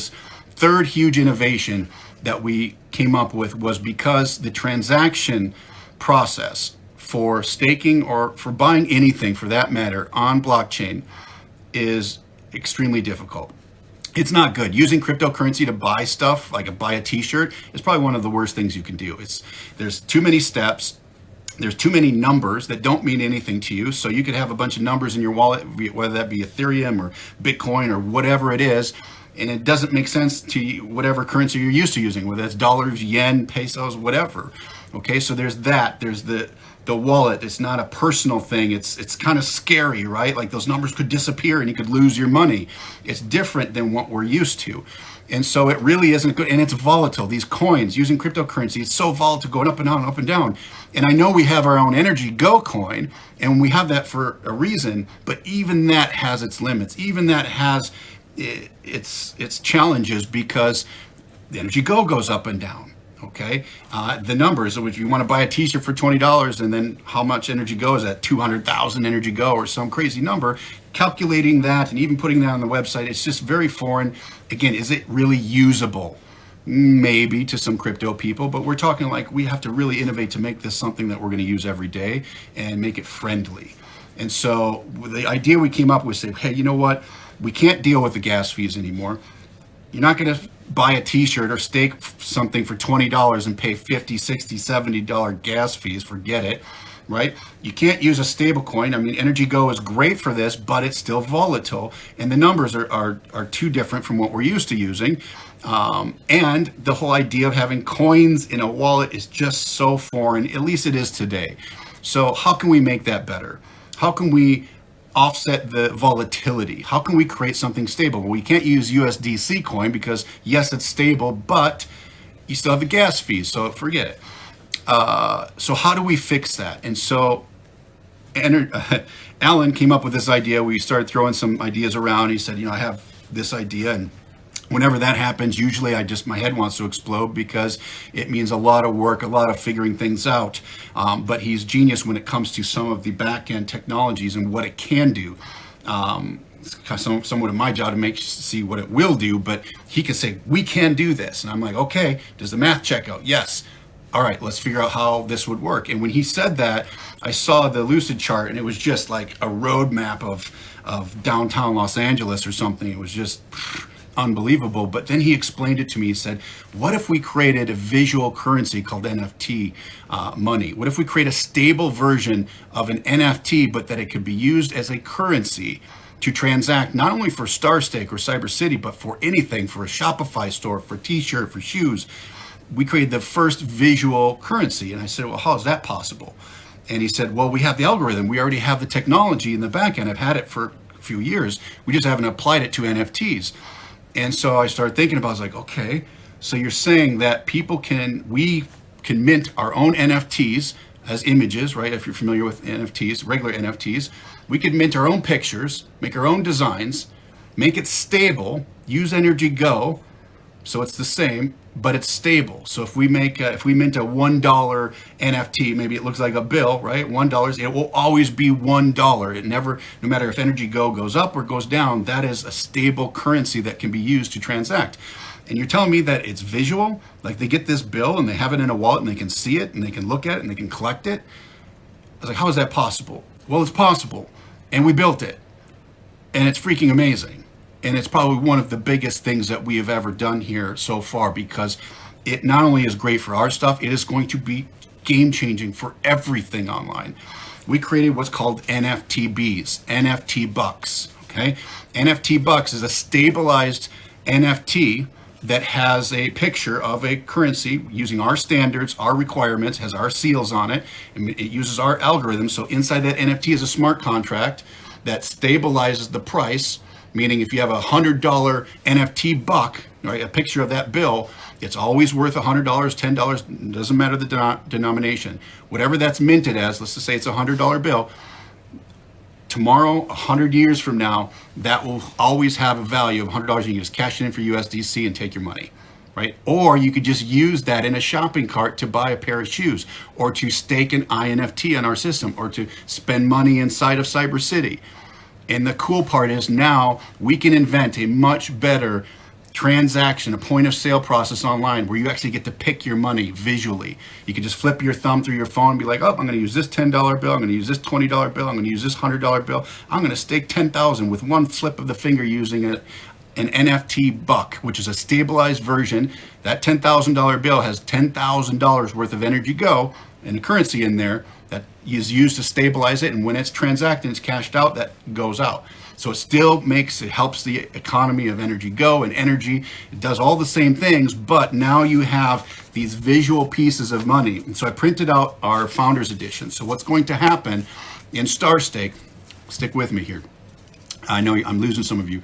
Third huge innovation that we came up with was because the transaction process for staking or for buying anything for that matter on blockchain is extremely difficult. It's not good. Using cryptocurrency to buy stuff, like buy a t-shirt, is probably one of the worst things you can do. There's too many steps. There's too many numbers that don't mean anything to you. So you could have a bunch of numbers in your wallet, whether that be Ethereum or Bitcoin or whatever it is, and it doesn't make sense to you, whatever currency you're used to using, whether it's dollars, yen, pesos, whatever. Okay, so there's that. There's the wallet. It's not a personal thing. It's kind of scary, right? Like those numbers could disappear and you could lose your money. It's different than what we're used to. And so it really isn't good. And it's volatile. These coins using cryptocurrency, it's so volatile, going up and down, up and down. And I know we have our own NRGY coin, and we have that for a reason, but even that has its limits. Even that has its challenges, because the NRGY goes up and down. Okay, the numbers, if you want to buy a t-shirt for $20 and then how much NRGY is at 200,000 NRGY or some crazy number, calculating that and even putting that on the website, it's just very foreign. Again, is it really usable? Maybe to some crypto people, but we're talking like we have to really innovate to make this something that we're going to use every day and make it friendly. And so the idea we came up with, say, hey, you know what? We can't deal with the gas fees anymore. You're not going to buy a t-shirt or stake something for $20 and pay $50, $60, $70 gas fees. Forget it, right? You can't use a stable coin. I mean, NRGY is great for this, but it's still volatile, and the numbers are too different from what we're used to using. And the whole idea of having coins in a wallet is just so foreign, at least it is today. So how can we make that better? How can we offset the volatility? How can we create something stable? Well, we can't use USDC coin because yes, it's stable, but you still have the gas fees, so forget it. So how do we fix that? And so Alan came up with this idea. We started throwing some ideas around. He said, I have this idea, and whenever that happens, usually my head wants to explode because it means a lot of work, a lot of figuring things out. But he's genius when it comes to some of the back-end technologies and what it can do. It's somewhat of my job to see what it will do, but he can say, we can do this. And I'm like, okay, does the math check out? Yes. All right, let's figure out how this would work. And when he said that, I saw the Lucid chart, and it was just like a roadmap of downtown Los Angeles or something. It was just unbelievable. But then he explained it to me. He said, what if we created a visual currency called NFT money? What if we create a stable version of an NFT, but that it could be used as a currency to transact not only for StarStake or Cyber City, but for anything, for a Shopify store, for a t-shirt, for shoes. We created the first visual currency. And I said, well, how is that possible? And he said, well, we have the algorithm. We already have the technology in the back end. I've had it for a few years. We just haven't applied it to NFTs. And so I started thinking about it. I was like, okay, so you're saying that we can mint our own NFTs as images, right? If you're familiar with NFTs, regular NFTs, we could mint our own pictures, make our own designs, make it stable, use NRGY, so it's the same, but it's stable. So if we mint a $1 NFT, maybe it looks like a bill, right? $1, it will always be $1. It never, no matter if NRGY goes up or goes down, that is a stable currency that can be used to transact. And you're telling me that it's visual? Like they get this bill and they have it in a wallet and they can see it and they can look at it and they can collect it? I was like, how is that possible? Well, it's possible. And we built it. And it's freaking amazing. And it's probably one of the biggest things that we have ever done here so far, because it not only is great for our stuff, it is going to be game changing for everything online. We created what's called NFTBs, NFT Bucks, okay? NFT Bucks is a stabilized NFT that has a picture of a currency using our standards, our requirements, has our seals on it, and it uses our algorithm. So inside that NFT is a smart contract that stabilizes the price. Meaning if you have a $100 NFT buck, right, a picture of that bill, it's always worth $100, $10, doesn't matter the denomination. Whatever that's minted as, let's just say it's a $100 bill, tomorrow, 100 years from now, that will always have a value of $100. You can just cash it in for USDC and take your money, right? Or you could just use that in a shopping cart to buy a pair of shoes, or to stake an INFT on our system, or to spend money inside of Cyber City. And the cool part is now we can invent a much better transaction, a point of sale process online where you actually get to pick your money visually. You can just flip your thumb through your phone and be like, oh, I'm going to use this $10 bill, I'm going to use this $20 bill, I'm going to use this $100 bill, I'm going to stake 10,000 with one flip of the finger using an NFT Buck, which is a stabilized version. That $10,000 bill has $10,000 worth of NRGY and currency in there that is used to stabilize it, and when it's transacted, it's cashed out, that goes out. So it helps the economy of NRGY and energy. It does all the same things, but now you have these visual pieces of money. And so I printed out our Founders Edition. So what's going to happen in StarStake, stick with me here. I know I'm losing some of you.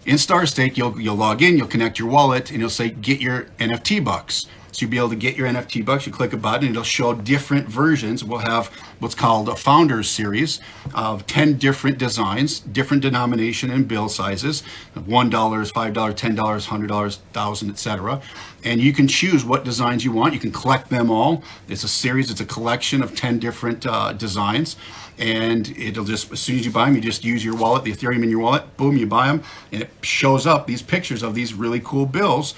In StarStake, you'll log in, you'll connect your wallet, and you'll say, get your NFT Bucks. So you'll be able to get your NFT Bucks. You click a button, and it'll show different versions. We'll have what's called a Founders series of 10 different designs, different denomination and bill sizes, $1, $5, $10, $100, $1,000, etc. And you can choose what designs you want. You can collect them all. It's a series. It's a collection of 10 different designs. And it'll just, as soon as you buy them, you just use your wallet, the Ethereum in your wallet, boom, you buy them, and it shows up these pictures of these really cool bills,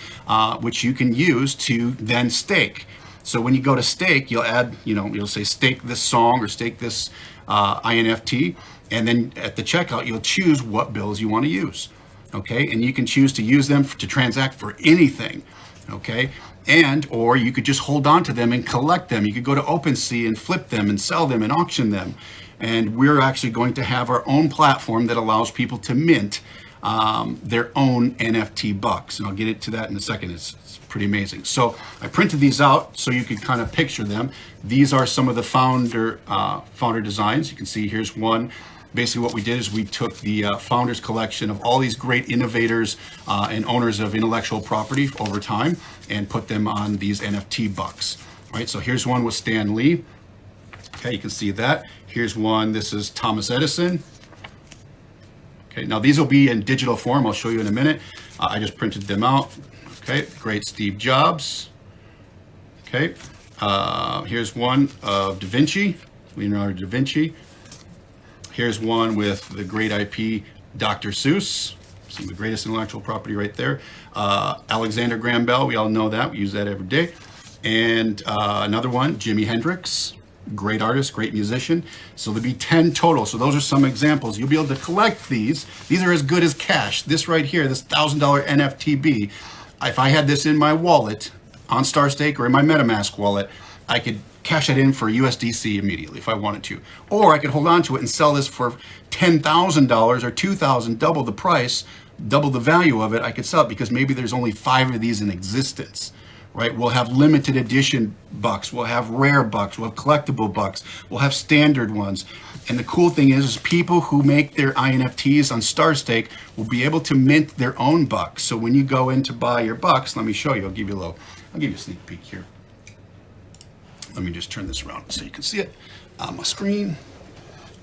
which you can use to then stake. So when you go to stake, you'll add, you'll say stake this song or stake this INFT, and then at the checkout, you'll choose what bills you want to use, okay? And you can choose to use them to transact for anything, okay? Or you could just hold on to them and collect them. You could go to OpenSea and flip them and sell them and auction them. And we're actually going to have our own platform that allows people to mint their own NFT Bucks. And I'll get into that in a second. It's pretty amazing. So I printed these out so you could kind of picture them. These are some of the founder designs. You can see here's one. Basically what we did is we took the Founders collection of all these great innovators and owners of intellectual property over time and put them on these NFT Bucks. All right, so here's one with Stan Lee. Okay, you can see that. Here's one, this is Thomas Edison. Okay, now these will be in digital form. I'll show you in a minute. I just printed them out. Okay, great Steve Jobs. Okay, here's one of Da Vinci, Leonardo da Vinci. Here's one with the great IP, Dr. Seuss. Some of the greatest intellectual property right there. Alexander Graham Bell, we all know that. We use that every day. And another one, Jimi Hendrix. Great artist, great musician. So there'll be 10 total. So those are some examples. You'll be able to collect these. These are as good as cash. This right here, this $1,000 NFTB, if I had this in my wallet on StarStake or in my MetaMask wallet, I could cash it in for USDC immediately if I wanted to. Or I could hold on to it and sell this for $10,000 or $2,000, double the price, double the value of it. I could sell it because maybe there's only 5 of these in existence. Right? We'll have limited edition bucks, we'll have rare bucks, we'll have collectible bucks, we'll have standard ones. And the cool thing is people who make their INFTs on StarStake will be able to mint their own bucks. So when you go in to buy your bucks, let me show you, I'll give you a sneak peek here. Let me just turn this around so you can see it on my screen.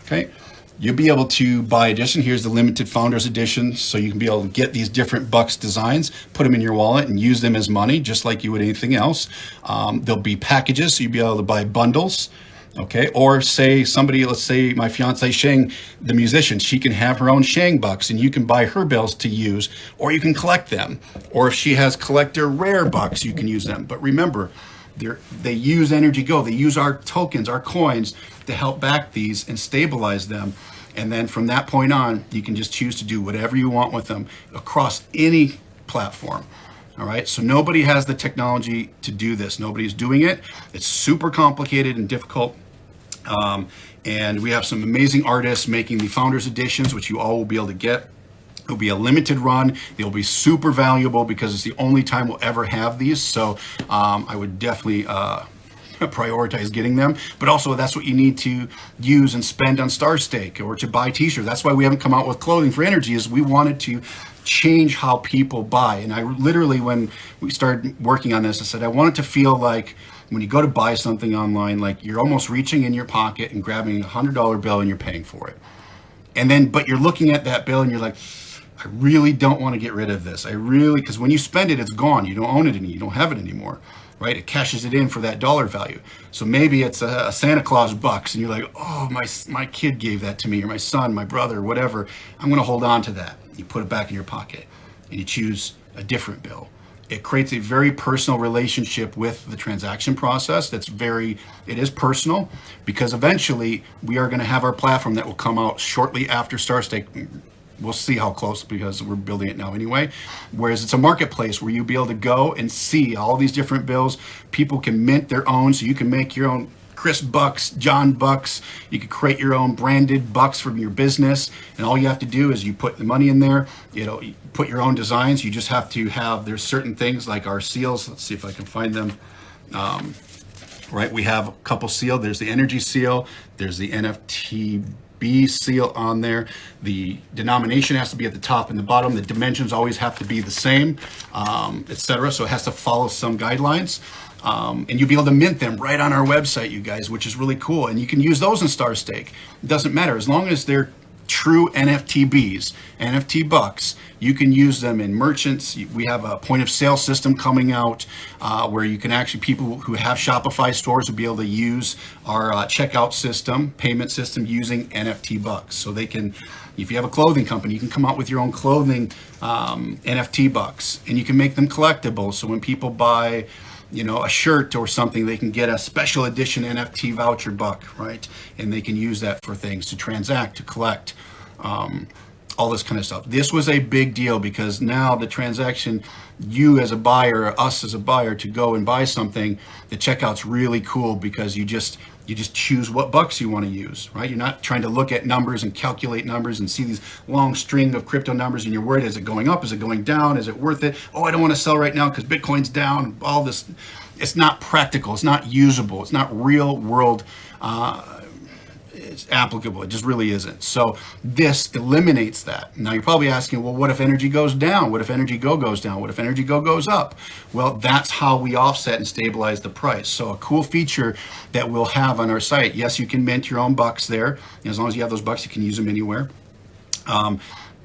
Okay. You'll be able to buy edition. Here's the limited Founders Edition. So you can be able to get these different bucks designs, put them in your wallet and use them as money, just like you would anything else. There'll be packages. So you'll be able to buy bundles. Okay. Or say somebody, let's say my fiance Shang, the musician, she can have her own Shang bucks and you can buy her bills to use, or you can collect them. Or if she has collector rare bucks, you can use them. But remember, they use NRGY. They use our tokens, our coins to help back these and stabilize them. And then from that point on, you can just choose to do whatever you want with them across any platform. All right. So nobody has the technology to do this. Nobody's doing it. It's super complicated and difficult. And we have some amazing artists making the Founders Editions, which you all will be able to get. It'll be a limited run. They'll be super valuable because it's the only time we'll ever have these. So I would definitely prioritize getting them. But also that's what you need to use and spend on StarStake or to buy t-shirts. That's why we haven't come out with clothing for energy, is we wanted to change how people buy. And I literally, when we started working on this, I said, I want it to feel like when you go to buy something online, like you're almost reaching in your pocket and grabbing a $100 bill and you're paying for it. And then, but you're looking at that bill and you're like, I really don't want to get rid of this. Because when you spend it, it's gone. You don't own it anymore. You don't have it anymore, right? It cashes it in for that dollar value. So maybe it's a Santa Claus bucks and you're like, oh, my kid gave that to me, or my son, my brother, whatever. I'm going to hold on to that. You put it back in your pocket and you choose a different bill. It creates a very personal relationship with the transaction process. It is personal, because eventually we are going to have our platform that will come out shortly after StarStake. We'll see how close, because we're building it now anyway. Whereas it's a marketplace where you'll be able to go and see all these different bills. People can mint their own, so you can make your own Chris Bucks, John Bucks. You can create your own branded bucks from your business, and all you have to do is you put the money in there. You put your own designs. You just have to have, there's certain things like our seals. Let's see if I can find them. Right, we have a couple seal. There's the NRGY seal. There's the NFTB seal on there. The denomination has to be at the top and the bottom. The dimensions always have to be the same, etc. So it has to follow some guidelines. And you'll be able to mint them right on our website, you guys, which is really cool. And you can use those in StarStake. It doesn't matter. As long as they're true NFTBs, NFT Bucks, you can use them in merchants. We have a point of sale system coming out where you can actually, people who have Shopify stores will be able to use our checkout system, payment system, using NFT Bucks. So they can, if you have a clothing company, you can come out with your own clothing NFT Bucks, and you can make them collectible. So when people buy, a shirt or something, they can get a special edition NFT voucher buck, right? And they can use that for things to transact, to collect, all this kind of stuff. This was a big deal, because now the transaction, you as a buyer, us as a buyer, to go and buy something, the checkout's really cool, because you just choose what bucks you want to use, right? You're not trying to look at numbers and calculate numbers and see these long string of crypto numbers, and you're worried, is it going up? Is it going down? Is it worth it? Oh, I don't want to sell right now because Bitcoin's down. All this, it's not practical. It's not usable. It's not real world it's applicable. It just really isn't. So this eliminates that. Now you're probably asking, well, what if NRGY goes down? What if NRGY goes down? What if NRGY goes up? Well, that's how we offset and stabilize the price. So a cool feature that we'll have on our site. Yes, you can mint your own bucks there. As long as you have those bucks, you can use them anywhere.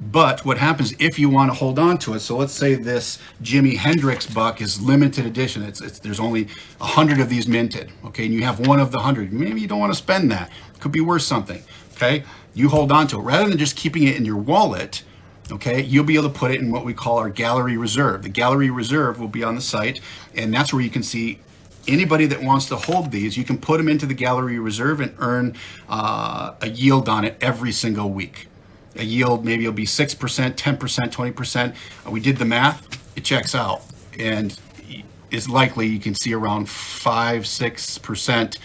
But what happens if you want to hold on to it? So let's say this Jimi Hendrix buck is limited edition. There's only 100 of these minted, okay? And you have one of the 100. Maybe you don't want to spend that. It could be worth something, okay? You hold on to it. Rather than just keeping it in your wallet, okay, you'll be able to put it in what we call our gallery reserve. The gallery reserve will be on the site, and that's where you can see anybody that wants to hold these. You can put them into the gallery reserve and earn a yield on it every single week. A yield, maybe it'll be 6%, 10%, 20%. We did the math, it checks out. And it's likely you can see around 5-6%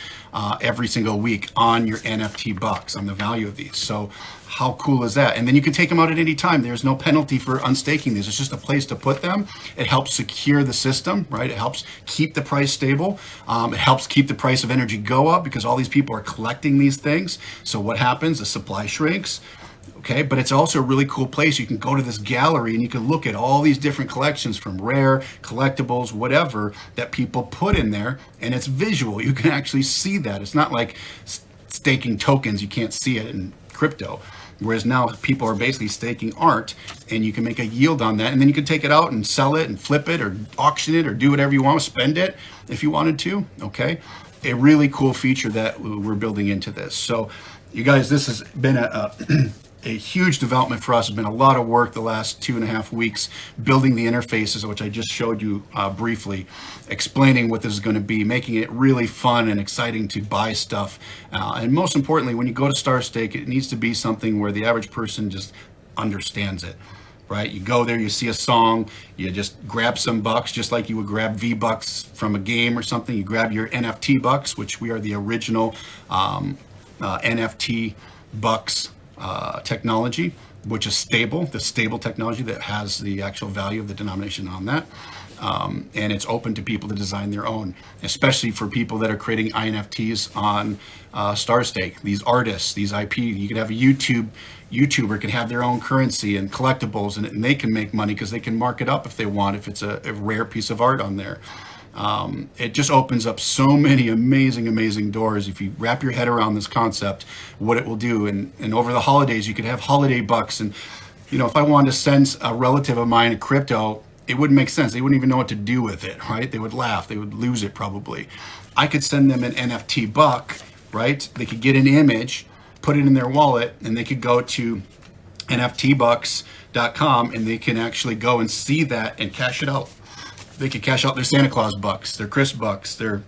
every single week on your NFT bucks, on the value of these. So how cool is that? And then you can take them out at any time. There's no penalty for unstaking these. It's just a place to put them. It helps secure the system, right? It helps keep the price stable. It helps keep the price of NRGY go up, because all these people are collecting these things. So what happens? The supply shrinks. Okay, but it's also a really cool place. You can go to this gallery and you can look at all these different collections, from rare, collectibles, whatever, that people put in there, and it's visual. You can actually see that. It's not like staking tokens. You can't see it in crypto. Whereas now people are basically staking art, and you can make a yield on that, and then you can take it out and sell it and flip it or auction it or do whatever you want, spend it if you wanted to, okay? A really cool feature that we're building into this. So you guys, this has been a huge development for us. It's been a lot of work the last 2.5 weeks building the interfaces, which I just showed you briefly, explaining what this is going to be, making it really fun and exciting to buy stuff. And most importantly, when you go to StarStake, it needs to be something where the average person just understands it, right? You go there, you see a song, you just grab some bucks, just like you would grab V-Bucks from a game or something. You grab your NFT Bucks, which we are the original NFT Bucks technology, which is stable, the stable technology that has the actual value of the denomination on that. And it's open to people to design their own, especially for people that are creating INFTs on StarStake. These artists, these IP, you could have a YouTuber can have their own currency and collectibles, and they can make money because they can mark it up if they want, if it's a rare piece of art on there. It just opens up so many amazing doors if you wrap your head around this concept, what it will do. And over the holidays, you could have holiday bucks. And, if I wanted to send a relative of mine a crypto, it wouldn't make sense. They wouldn't even know what to do with it, right? They would laugh. They would lose it probably. I could send them an NFT buck, right? They could get an image, put it in their wallet, and they could go to NFTBucks.com, and they can actually go and see that and cash it out. They could cash out their Santa Claus bucks, their Chris bucks, their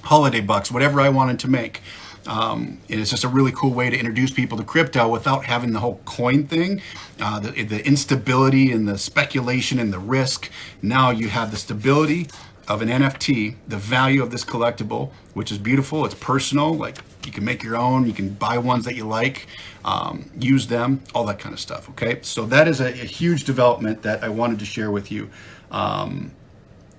holiday bucks, whatever I wanted to make. And it's just a really cool way to introduce people to crypto without having the whole coin thing, the instability and the speculation and the risk. Now you have the stability of an NFT, the value of this collectible, which is beautiful. It's personal. Like, you can make your own, you can buy ones that you like, use them, all that kind of stuff. Okay, so that is a huge development that I wanted to share with you.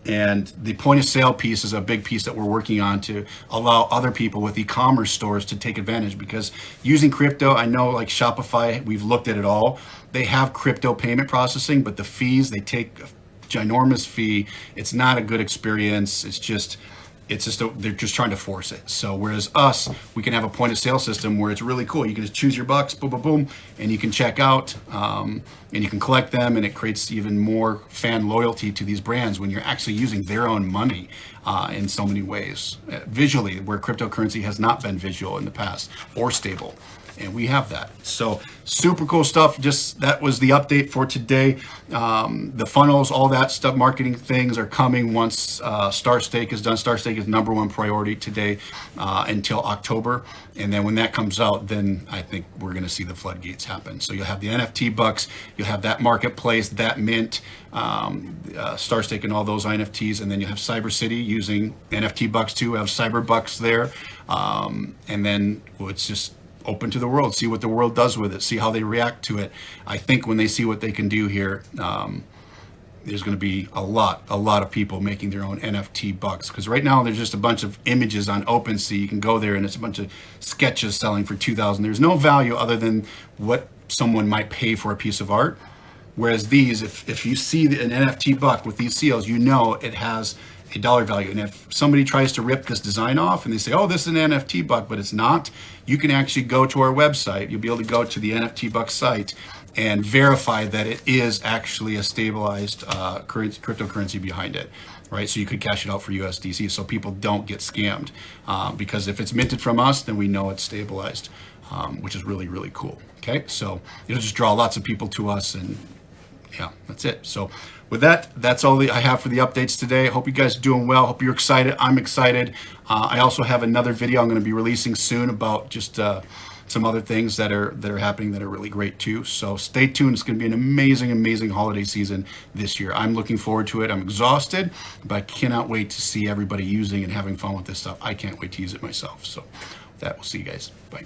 And the point of sale piece is a big piece that we're working on to allow other people with e-commerce stores to take advantage, because using crypto, I know like Shopify, we've looked at it all. They have crypto payment processing, but the fees, they take a ginormous fee. It's not a good experience. They're just trying to force it. So whereas us, we can have a point of sale system where it's really cool. You can just choose your bucks, boom, boom, boom, and you can check out, and you can collect them, and it creates even more fan loyalty to these brands when you're actually using their own money in so many ways. Visually, where cryptocurrency has not been visual in the past or stable. And we have that. So super cool stuff. Just that was the update for today. The funnels, all that stuff, marketing things are coming once Start Stake is done. Start Stake is number one priority today until October. And then when that comes out, then I think we're going to see the floodgates happen. So you'll have the NFT Bucks, you'll have that marketplace, that mint, Start Stake and all those NFTs. And then you have Cyber City using NFT Bucks too. We have Cyber Bucks there. And then it's just open to the world, see what the world does with it, see how they react to it. I think when they see what they can do here, there's going to be a lot of people making their own NFT bucks. Because right now there's just a bunch of images on OpenSea. You can go there and it's a bunch of sketches selling for $2,000. There's no value other than what someone might pay for a piece of art. Whereas these, if you see an NFT buck with these seals, you know it has a dollar value. And if somebody tries to rip this design off and they say, oh, this is an NFT buck, but it's not, you can actually go to our website. You'll be able to go to the NFT Buck site and verify that it is actually a stabilized cryptocurrency behind it, right? So you could cash it out for USDC so people don't get scammed. Because if it's minted from us, then we know it's stabilized, which is really, really cool. Okay, so it'll just draw lots of people to us, and yeah, that's it. So with that, that's all I have for the updates today. I hope you guys are doing well. Hope you're excited. I'm excited. I also have another video I'm going to be releasing soon about just some other things that are happening that are really great too. So stay tuned. It's going to be an amazing holiday season this year. I'm looking forward to it. I'm exhausted, but I cannot wait to see everybody using and having fun with this stuff. I can't wait to use it myself. So with that, we'll see you guys. Bye.